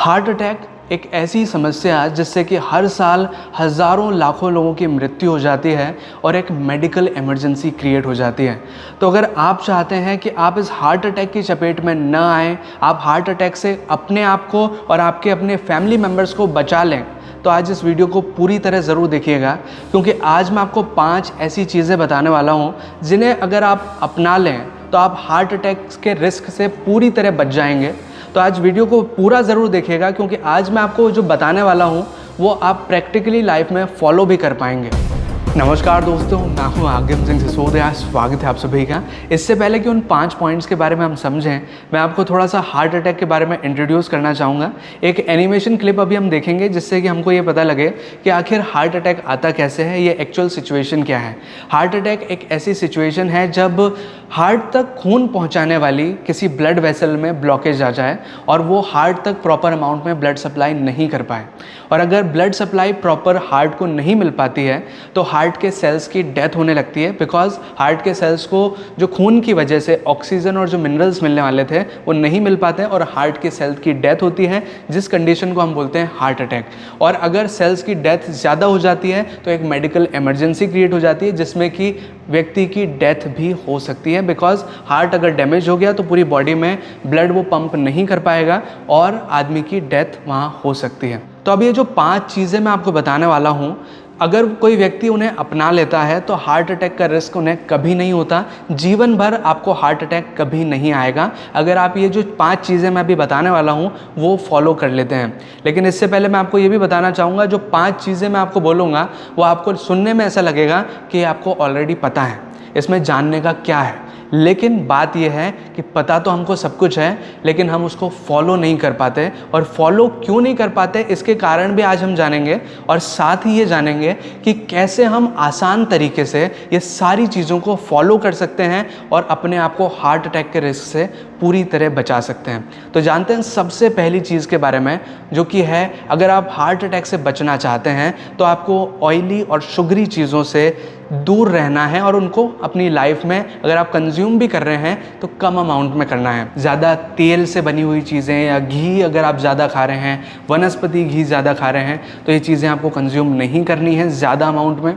Heart attack एक ऐसी समस्या है जिससे कि हर साल हज़ारों लाखों लोगों की मृत्यु हो जाती है और एक मेडिकल इमरजेंसी क्रिएट हो जाती है। तो अगर आप चाहते हैं कि आप इस हार्ट अटैक की चपेट में न आएँ, आप हार्ट अटैक से अपने आप को और आपके अपने फैमिली मेम्बर्स को बचा लें, तो आज इस वीडियो को पूरी तरह ज़रूर देखिएगा, क्योंकि आज मैं आपको 5 ऐसी चीज़ें बताने वाला हूँ जिन्हें अगर आप अपना लें तो आप हार्ट अटैक के रिस्क से पूरी तरह बच जाएंगे। तो आज वीडियो को पूरा ज़रूर देखिएगा, क्योंकि आज मैं आपको जो बताने वाला हूँ वो आप प्रैक्टिकली लाइफ में फॉलो भी कर पाएंगे। नमस्कार दोस्तों, मैं हूँ आगम सिंह सिसोदिया। स्वागत है आप सभी का। इससे पहले कि उन 5 पॉइंट्स के बारे में हम समझें, मैं आपको थोड़ा सा हार्ट अटैक के बारे में इंट्रोड्यूस करना चाहूँगा। एक एनिमेशन क्लिप अभी हम देखेंगे जिससे कि हमको ये पता लगे कि आखिर हार्ट अटैक आता कैसे है, ये एक्चुअल सिचुएशन क्या है। हार्ट अटैक एक ऐसी सिचुएशन है जब हार्ट तक खून पहुँचाने वाली किसी ब्लड वेसल में ब्लॉकेज आ जाए और वो हार्ट तक प्रॉपर अमाउंट में ब्लड सप्लाई नहीं कर पाए। और अगर ब्लड सप्लाई प्रॉपर हार्ट को नहीं मिल पाती है तो हार्ट के सेल्स की डेथ होने लगती है, बिकॉज हार्ट के सेल्स को जो खून की वजह से ऑक्सीजन और जो मिनरल्स मिलने वाले थे वो नहीं मिल पाते हैं और हार्ट के सेल्स की डेथ होती है, जिस कंडीशन को हम बोलते हैं हार्ट अटैक। और अगर सेल्स की डेथ ज़्यादा हो जाती है तो एक मेडिकल इमरजेंसी क्रिएट हो जाती है जिसमें कि व्यक्ति की डेथ भी हो सकती है, बिकॉज हार्ट अगर डैमेज हो गया तो पूरी बॉडी में ब्लड वो पंप नहीं कर पाएगा और आदमी की डेथ वहाँ हो सकती है। तो अब ये जो 5 चीज़ें मैं आपको बताने वाला हूँ, अगर कोई व्यक्ति उन्हें अपना लेता है तो हार्ट अटैक का रिस्क उन्हें कभी नहीं होता। जीवन भर आपको हार्ट अटैक कभी नहीं आएगा अगर आप ये जो 5 चीज़ें मैं अभी बताने वाला हूँ वो फॉलो कर लेते हैं। लेकिन इससे पहले मैं आपको ये भी बताना चाहूँगा, जो 5 चीज़ें मैं आपको बोलूँगा वो आपको सुनने में ऐसा लगेगा कि आपको ऑलरेडी पता है, इसमें जानने का क्या है। लेकिन बात यह है कि पता तो हमको सब कुछ है, लेकिन हम उसको फॉलो नहीं कर पाते। और फॉलो क्यों नहीं कर पाते इसके कारण भी आज हम जानेंगे, और साथ ही ये जानेंगे कि कैसे हम आसान तरीके से ये सारी चीज़ों को फॉलो कर सकते हैं और अपने आप को हार्ट अटैक के रिस्क से पूरी तरह बचा सकते हैं। तो जानते हैं सबसे पहली चीज़ के बारे में, जो कि है अगर आप हार्ट अटैक से बचना चाहते हैं तो आपको ऑयली और शुगरी चीज़ों से दूर रहना है और उनको अपनी लाइफ में अगर आप कंज्यूम भी कर रहे हैं तो कम अमाउंट में करना है। ज़्यादा तेल से बनी हुई चीज़ें या घी अगर आप ज़्यादा खा रहे हैं, वनस्पति घी ज़्यादा खा रहे हैं, तो ये चीज़ें आपको कंज्यूम नहीं करनी है ज़्यादा अमाउंट में।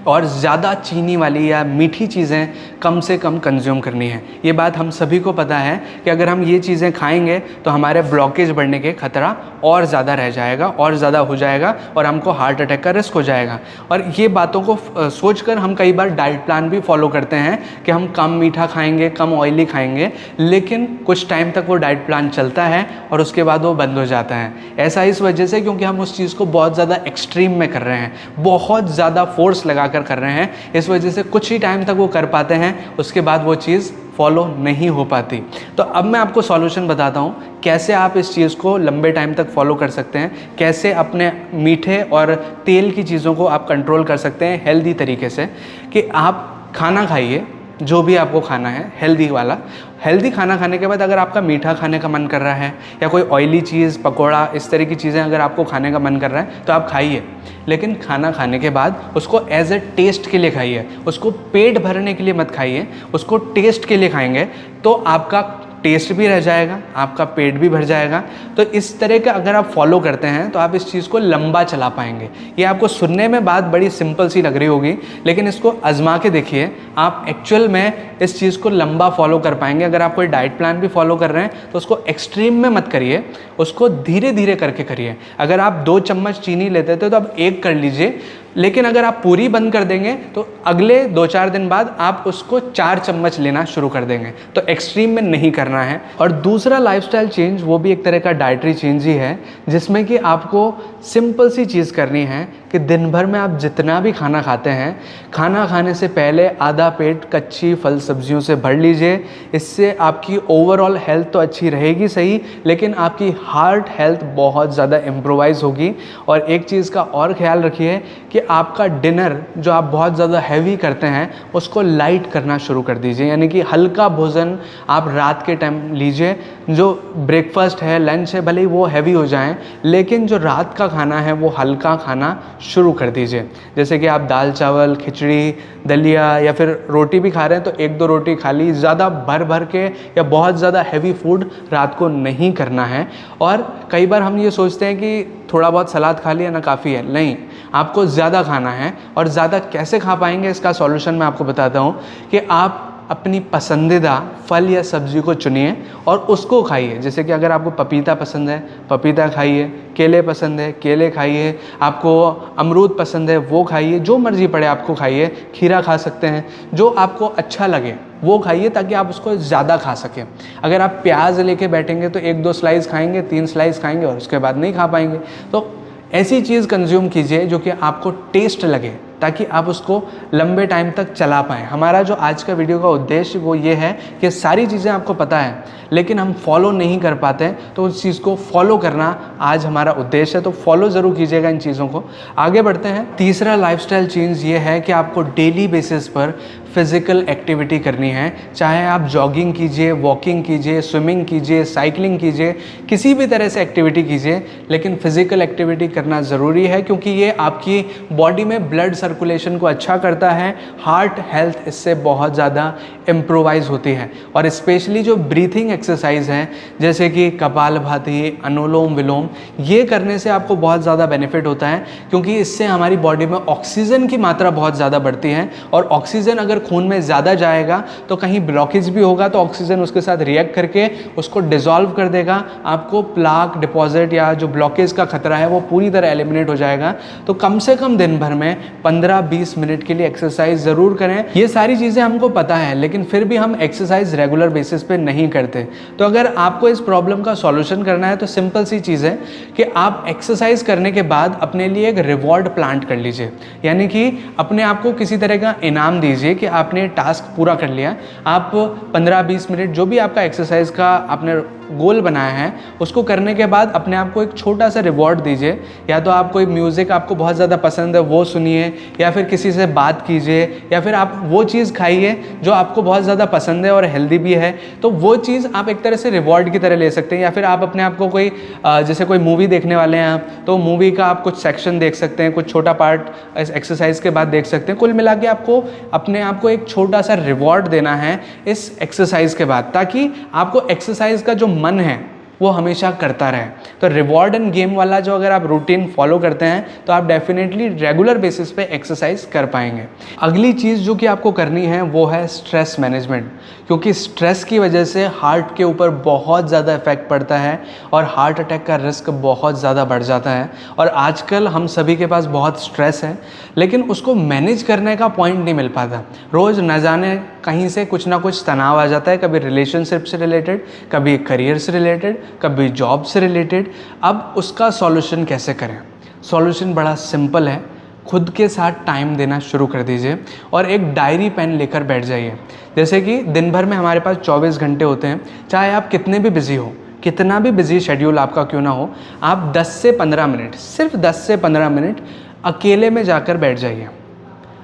और ज़्यादा चीनी वाली या मीठी चीज़ें कम से कम कंज्यूम करनी है। ये बात हम सभी को पता है कि अगर हम ये चीज़ें खाएंगे तो हमारे ब्लॉकेज बढ़ने के खतरा और ज़्यादा रह जाएगा और ज़्यादा हो जाएगा और हमको हार्ट अटैक का रिस्क हो जाएगा। और ये बातों को सोचकर हम कई बार डाइट प्लान भी फॉलो करते हैं कि हम कम मीठा खाएंगे, कम ऑयली खाएंगे, लेकिन कुछ टाइम तक वो डाइट प्लान चलता है और उसके बाद वो बंद हो जाता है। ऐसा इस वजह से क्योंकि हम उस चीज़ को बहुत ज़्यादा एक्सट्रीम में कर रहे हैं, बहुत ज़्यादा फोर्स लगाकर कर रहे हैं। इस वजह से कुछ ही टाइम तक वो कर पाते हैं, उसके बाद वो चीज़ फॉलो नहीं हो पाती। तो अब मैं आपको सॉल्यूशन बताता हूँ कैसे आप इस चीज़ को लंबे टाइम तक फॉलो कर सकते हैं, कैसे अपने मीठे और तेल की चीज़ों को आप कंट्रोल कर सकते हैं हेल्दी तरीके से। कि आप खाना खाइए, जो भी आपको खाना है हेल्दी वाला। हेल्दी खाना खाने के बाद अगर आपका मीठा खाने का मन कर रहा है या कोई ऑयली चीज़, पकोड़ा, इस तरह की चीज़ें अगर आपको खाने का मन कर रहा है तो आप खाइए, लेकिन खाना खाने के बाद उसको एज ए टेस्ट के लिए खाइए। उसको पेट भरने के लिए मत खाइए, उसको टेस्ट के लिए खाएंगे तो आपका टेस्ट भी रह जाएगा, आपका पेट भी भर जाएगा। तो इस तरह का अगर आप फॉलो करते हैं तो आप इस चीज़ को लंबा चला पाएंगे। ये आपको सुनने में बात बड़ी सिंपल सी लग रही होगी, लेकिन इसको आजमा के देखिए, आप एक्चुअल में इस चीज़ को लंबा फॉलो कर पाएंगे। अगर आप कोई डाइट प्लान भी फॉलो कर रहे हैं तो उसको एक्सट्रीम में मत करिए, उसको धीरे धीरे करके करिए। अगर आप 2 चम्मच चीनी लेते थे तो अब 1 कर लीजिए, लेकिन अगर आप पूरी बंद कर देंगे तो अगले 2-4 दिन बाद आप उसको 4 चम्मच लेना शुरू कर देंगे। तो एक्सट्रीम में नहीं करना है। और दूसरा लाइफस्टाइल चेंज, वो भी एक तरह का डाइटरी चेंज ही है, जिसमें कि आपको सिंपल सी चीज़ करनी है कि दिन भर में आप जितना भी खाना खाते हैं, खाना खाने से पहले आधा पेट कच्ची फल सब्जियों से भर लीजिए। इससे आपकी ओवरऑल हेल्थ तो अच्छी रहेगी सही, लेकिन आपकी हार्ट हेल्थ बहुत ज़्यादा इम्प्रोवाइज़ होगी। और एक चीज़ का और ख्याल रखिए कि आपका डिनर जो आप बहुत ज़्यादा हैवी करते हैं उसको लाइट करना शुरू कर दीजिए, यानी कि हल्का भोजन आप रात के टाइम लीजिए। जो ब्रेकफास्ट है, लंच है, भले ही वो हैवी हो जाएं, लेकिन जो रात का खाना है वो हल्का खाना शुरू कर दीजिए। जैसे कि आप दाल चावल, खिचड़ी, दलिया या फिर रोटी भी खा रहे हैं तो 1-2 रोटी खा ली, ज़्यादा भर भर के या बहुत ज़्यादा हैवी फूड रात को नहीं करना है। और कई बार हम ये सोचते हैं कि थोड़ा बहुत सलाद खा लिया ना काफ़ी है, नहीं, आपको ज़्यादा खाना है। और ज़्यादा कैसे खा पाएंगे इसका सॉल्यूशन मैं आपको बताता हूँ कि आप अपनी पसंदीदा फल या सब्जी को चुनिए और उसको खाइए। जैसे कि अगर आपको पपीता पसंद है, पपीता खाइए, केले पसंद है, केले खाइए, आपको अमरूद पसंद है वो खाइए, जो मर्ज़ी पड़े आपको खाइए, खीरा खा सकते हैं, जो आपको अच्छा लगे वो खाइए ताकि आप उसको ज़्यादा खा सकें। अगर आप प्याज लेके बैठेंगे तो 1-2 स्लाइस खाएंगे, 3 स्लाइस खाएंगे और उसके बाद नहीं खा पाएंगे। तो ऐसी चीज़ कंज्यूम कीजिए जो कि आपको टेस्ट लगे ताकि आप उसको लंबे टाइम तक चला पाएँ। हमारा जो आज का वीडियो का उद्देश्य वो ये है कि सारी चीज़ें आपको पता है लेकिन हम फॉलो नहीं कर पाते हैं, तो उस चीज़ को फॉलो करना आज हमारा उद्देश्य है। तो फॉलो ज़रूर कीजिएगा इन चीज़ों को। आगे बढ़ते हैं। तीसरा लाइफस्टाइल चेंज ये है कि आपको डेली बेसिस पर फिज़िकल एक्टिविटी करनी है। चाहे आप जॉगिंग कीजिए, वॉकिंग कीजिए, स्विमिंग कीजिए, साइकिलिंग कीजिए, किसी भी तरह से एक्टिविटी कीजिए, लेकिन फिज़िकल एक्टिविटी करना ज़रूरी है क्योंकि ये आपकी बॉडी में ब्लड सर्कुलेशन को अच्छा करता है, हार्ट हेल्थ इससे बहुत ज़्यादा इम्प्रोवाइज़ होती है। और स्पेशली जो ब्रीथिंग एक्सरसाइज हैं जैसे कि कपालभाति, अनुलोम विलोम, ये करने से आपको बहुत ज़्यादा बेनिफिट होता है क्योंकि इससे हमारी बॉडी में ऑक्सीजन की मात्रा बहुत ज़्यादा बढ़ती है। और ऑक्सीजन अगर खून में ज़्यादा जाएगा तो कहीं ब्लॉकेज भी होगा तो ऑक्सीजन उसके साथ रिएक्ट करके उसको डिसॉल्व कर देगा, आपको प्लाक डिपॉजिट या जो ब्लॉकेज का खतरा है वो पूरी तरह एलिमिनेट हो जाएगा। तो कम से कम दिन भर में 15-20 मिनट के लिए एक्सरसाइज ज़रूर करें। ये सारी चीज़ें हमको पता है लेकिन फिर भी हम एक्सरसाइज रेगुलर बेसिस पे नहीं करते। तो अगर आपको इस प्रॉब्लम का सॉल्यूशन करना है तो सिंपल सी चीज़ है कि आप एक्सरसाइज करने के बाद अपने लिए एक रिवॉर्ड प्लांट कर लीजिए, यानी कि अपने आप को किसी तरह का इनाम दीजिए कि आपने टास्क पूरा कर लिया। आप 15-20 मिनट जो भी आपका एक्सरसाइज का आपने गोल बनाया है उसको करने के बाद अपने आप को एक छोटा सा रिवॉर्ड दीजिए। या तो आप कोई म्यूज़िक आपको बहुत ज़्यादा पसंद है वो सुनिए, या फिर किसी से बात कीजिए, या फिर आप वो चीज़ खाइए जो आपको बहुत ज़्यादा पसंद है और हेल्दी भी है। तो वो चीज़ आप एक तरह से रिवॉर्ड की तरह ले सकते हैं। या फिर आप अपने आप को कोई जैसे कोई मूवी देखने वाले हैं आप, तो मूवी का आप कुछ सेक्शन देख सकते हैं, कुछ छोटा पार्ट एक्सरसाइज के बाद देख सकते हैं। कुल मिला के आपको अपने आप को एक छोटा सा रिवॉर्ड देना है इस एक्सरसाइज के बाद, ताकि आपको एक्सरसाइज का जो मन है वो हमेशा करता रहे। तो रिवॉर्ड एंड गेम वाला जो अगर आप रूटीन फॉलो करते हैं तो आप डेफिनेटली रेगुलर बेसिस पे एक्सरसाइज कर पाएंगे। अगली चीज़ जो कि आपको करनी है वो है स्ट्रेस मैनेजमेंट, क्योंकि स्ट्रेस की वजह से हार्ट के ऊपर बहुत ज़्यादा इफेक्ट पड़ता है और हार्ट अटैक का रिस्क बहुत ज़्यादा बढ़ जाता है। और आजकल हम सभी के पास बहुत स्ट्रेस है लेकिन उसको मैनेज करने का पॉइंट नहीं मिल पाता। रोज़ न जाने कहीं से कुछ ना कुछ तनाव आ जाता है, कभी रिलेशनशिप से रिलेटेड, कभी करियर से रिलेटेड, कभी जॉब से रिलेटेड। अब उसका सॉल्यूशन कैसे करें? सॉल्यूशन बड़ा सिंपल है, खुद के साथ टाइम देना शुरू कर दीजिए और एक डायरी पेन लेकर बैठ जाइए। जैसे कि दिन भर में हमारे पास 24 घंटे होते हैं, चाहे आप कितने भी बिजी हो, कितना भी बिजी शेड्यूल आपका क्यों ना हो, आप 10 से 15 मिनट, सिर्फ 10 से 15 मिनट अकेले में जाकर बैठ जाइए।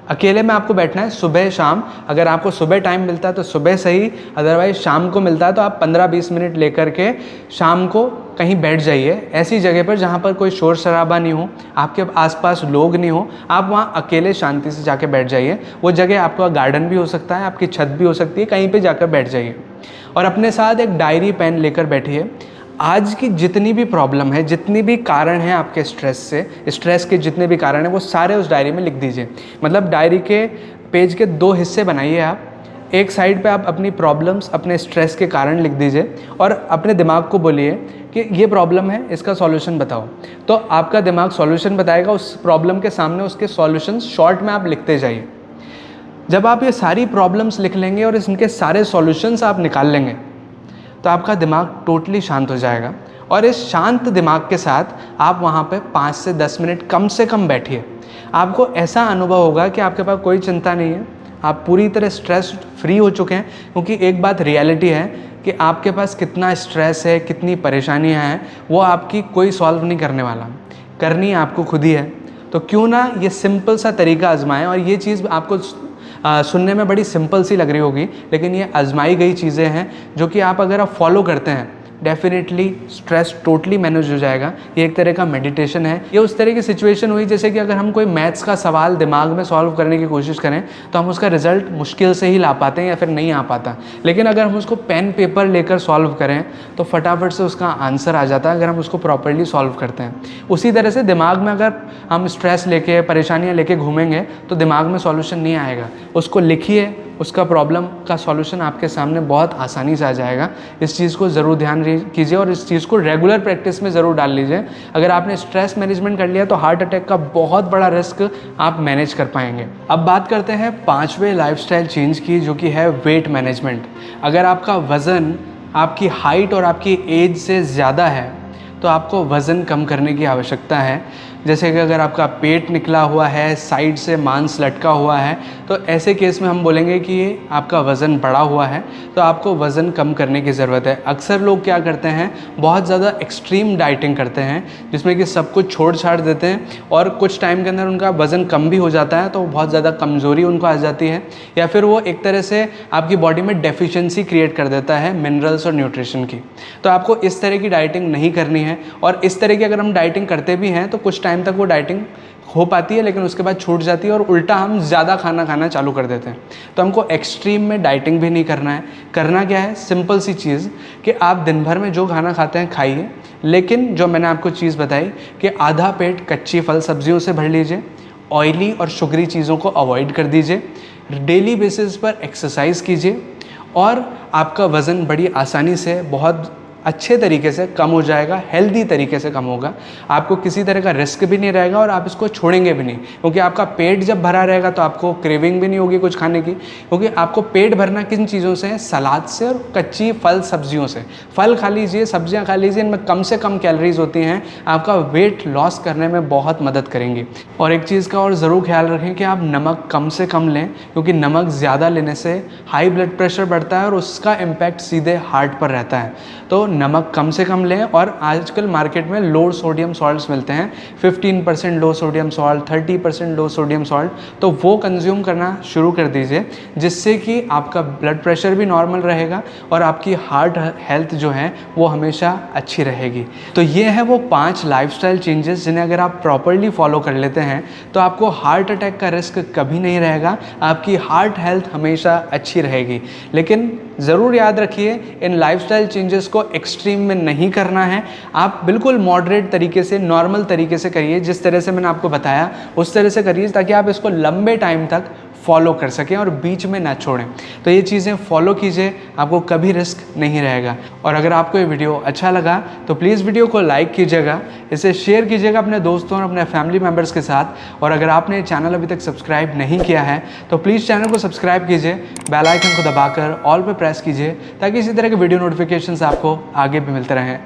अकेले में आपको बैठना है सुबह शाम। अगर आपको सुबह टाइम मिलता है तो सुबह सही, अदरवाइज शाम को मिलता है तो आप 15-20 मिनट लेकर के शाम को कहीं बैठ जाइए, ऐसी जगह पर जहाँ पर कोई शोर शराबा नहीं हो, आपके आसपास लोग नहीं हो, आप वहाँ अकेले शांति से जाके बैठ जाइए। वो जगह आपका गार्डन भी हो सकता है, आपकी छत भी हो सकती है, कहीं पे जाकर बैठ जाइए और अपने साथ एक डायरी पेन लेकर बैठिए। आज की जितनी भी प्रॉब्लम है, जितनी भी कारण हैं आपके स्ट्रेस से, स्ट्रेस के जितने भी कारण हैं वो सारे उस डायरी में लिख दीजिए। मतलब डायरी के पेज के 2 हिस्से बनाइए आप। एक साइड पे आप अपनी प्रॉब्लम्स, अपने स्ट्रेस के कारण लिख दीजिए और अपने दिमाग को बोलिए कि ये प्रॉब्लम है, इसका सॉल्यूशन बताओ। तो आपका दिमाग सॉल्यूशन बताएगा, उस प्रॉब्लम के सामने उसके सॉल्यूशन शॉर्ट में आप लिखते जाइए। जब आप ये सारी प्रॉब्लम्स लिख लेंगे और इनके सारे सॉल्यूशंस आप निकाल लेंगे तो आपका दिमाग टोटली शांत हो जाएगा। और इस शांत दिमाग के साथ आप वहाँ पे 5 से 10 मिनट कम से कम बैठिए। आपको ऐसा अनुभव होगा कि आपके पास कोई चिंता नहीं है, आप पूरी तरह स्ट्रेस फ्री हो चुके हैं। क्योंकि एक बात रियलिटी है कि आपके पास कितना स्ट्रेस है, कितनी परेशानियाँ हैं, वो आपकी कोई सॉल्व नहीं करने वाला, करनी आपको खुद ही है। तो क्यों ना ये सिंपल सा तरीका आजमाएं। और ये चीज़ आपको सुनने में बड़ी सिंपल सी लग रही होगी, लेकिन ये आजमाई गई चीज़ें हैं जो कि आप अगर आप फॉलो करते हैं डेफिनेटली स्ट्रेस टोटली मैनेज हो जाएगा। ये एक तरह का मेडिटेशन है। ये उस तरह की सिचुएशन हुई जैसे कि अगर हम कोई मैथ्स का सवाल दिमाग में सॉल्व करने की कोशिश करें तो हम उसका रिजल्ट मुश्किल से ही ला पाते हैं या फिर नहीं आ पाता, लेकिन अगर हम उसको पेन पेपर लेकर सॉल्व करें तो फटाफट से उसका आंसर आ जाता है अगर हम उसको प्रॉपर्ली सॉल्व करते हैं। उसी तरह से दिमाग में अगर हम स्ट्रेस लेके, परेशानियां लेके घूमेंगे तो दिमाग में सॉल्यूशन नहीं आएगा। उसको लिखिए, उसका प्रॉब्लम का सॉल्यूशन आपके सामने बहुत आसानी से आ जाएगा। इस चीज़ को ज़रूर ध्यान कीजिए और इस चीज़ को रेगुलर प्रैक्टिस में ज़रूर डाल लीजिए। अगर आपने स्ट्रेस मैनेजमेंट कर लिया तो हार्ट अटैक का बहुत बड़ा रिस्क आप मैनेज कर पाएंगे। अब बात करते हैं 5वें लाइफस्टाइल चेंज की, जो कि है वेट मैनेजमेंट। अगर आपका वज़न आपकी हाइट और आपकी एज से ज़्यादा है तो आपको वज़न कम करने की आवश्यकता है। जैसे कि अगर आपका पेट निकला हुआ है, साइड से मांस लटका हुआ है, तो ऐसे केस में हम बोलेंगे कि ये आपका वज़न बढ़ा हुआ है, तो आपको वज़न कम करने की ज़रूरत है। अक्सर लोग क्या करते हैं, बहुत ज़्यादा एक्सट्रीम डाइटिंग करते हैं जिसमें कि सब कुछ छोड़ छाड़ देते हैं और कुछ टाइम के अंदर उनका वज़न कम भी हो जाता है, तो बहुत ज़्यादा कमज़ोरी उनको आ जाती है या फिर वो एक तरह से आपकी बॉडी में डेफिशिएंसी क्रिएट कर देता है मिनरल्स और न्यूट्रिशन की। तो आपको इस तरह की डाइटिंग नहीं करनी है और इस तरह की अगर हम डाइटिंग करते भी हैं तो कुछ टाइम तक वो डाइटिंग हो पाती है, लेकिन उसके बाद छूट जाती है और उल्टा हम ज़्यादा खाना खाना चालू कर देते हैं। तो हमको एक्सट्रीम में डाइटिंग भी नहीं करना है। करना क्या है, सिंपल सी चीज़ कि आप दिन भर में जो खाना खाते हैं खाइए, लेकिन जो मैंने आपको चीज़ बताई कि आधा पेट कच्ची फल सब्जियों से भर लीजिए, ऑयली और शुगरी चीज़ों को अवॉइड कर दीजिए, डेली बेसिस पर एक्सरसाइज कीजिए और आपका वज़न बड़ी आसानी से बहुत अच्छे तरीके से कम हो जाएगा, हेल्दी तरीके से कम होगा। आपको किसी तरह का रिस्क भी नहीं रहेगा और आप इसको छोड़ेंगे भी नहीं, क्योंकि आपका पेट जब भरा रहेगा तो आपको क्रेविंग भी नहीं होगी कुछ खाने की, क्योंकि आपको पेट भरना किन चीज़ों से है, सलाद से और कच्ची फल सब्जियों से। फल खा लीजिए, सब्जियां खा लीजिए, इनमें कम से कम कैलोरीज होती हैं, आपका वेट लॉस करने में बहुत मदद करेंगी। और एक चीज़ का और ज़रूर ख्याल रखें कि आप नमक कम से कम लें, क्योंकि नमक ज़्यादा लेने से हाई ब्लड प्रेशर बढ़ता है और उसका इम्पैक्ट सीधे हार्ट पर रहता है। तो नमक कम से कम लें और आजकल मार्केट में लो सोडियम सॉल्ट्स मिलते हैं, 15% लो सोडियम सॉल्ट, 30% लो सोडियम सॉल्ट, तो वो कंज्यूम करना शुरू कर दीजिए, जिससे कि आपका ब्लड प्रेशर भी नॉर्मल रहेगा और आपकी हार्ट हेल्थ जो है वो हमेशा अच्छी रहेगी। तो ये है वो 5 लाइफस्टाइल चेंजेस जिन्हें अगर आप प्रॉपरली फॉलो कर लेते हैं तो आपको हार्ट अटैक का रिस्क कभी नहीं रहेगा, आपकी हार्ट हेल्थ हमेशा अच्छी रहेगी। लेकिन ज़रूर याद रखिए, इन लाइफस्टाइल चेंजेस को एक्सट्रीम में नहीं करना है। आप बिल्कुल मॉडरेट तरीके से, नॉर्मल तरीके से करिए, जिस तरह से मैंने आपको बताया उस तरह से करिए, ताकि आप इसको लंबे टाइम तक फॉलो कर सकें और बीच में ना छोड़ें। तो ये चीज़ें फॉलो कीजिए, आपको कभी रिस्क नहीं रहेगा। और अगर आपको ये वीडियो अच्छा लगा तो प्लीज़ वीडियो को लाइक कीजिएगा, इसे शेयर कीजिएगा अपने दोस्तों और अपने फैमिली मेम्बर्स के साथ। और अगर आपने चैनल अभी तक सब्सक्राइब नहीं किया है तो प्लीज़ चैनल को सब्सक्राइब कीजिए, बेल आइकन को दबाकर ऑल पे प्रेस कीजिए, ताकि इसी तरह के वीडियो नोटिफिकेशंस आपको आगे भी मिलते रहें।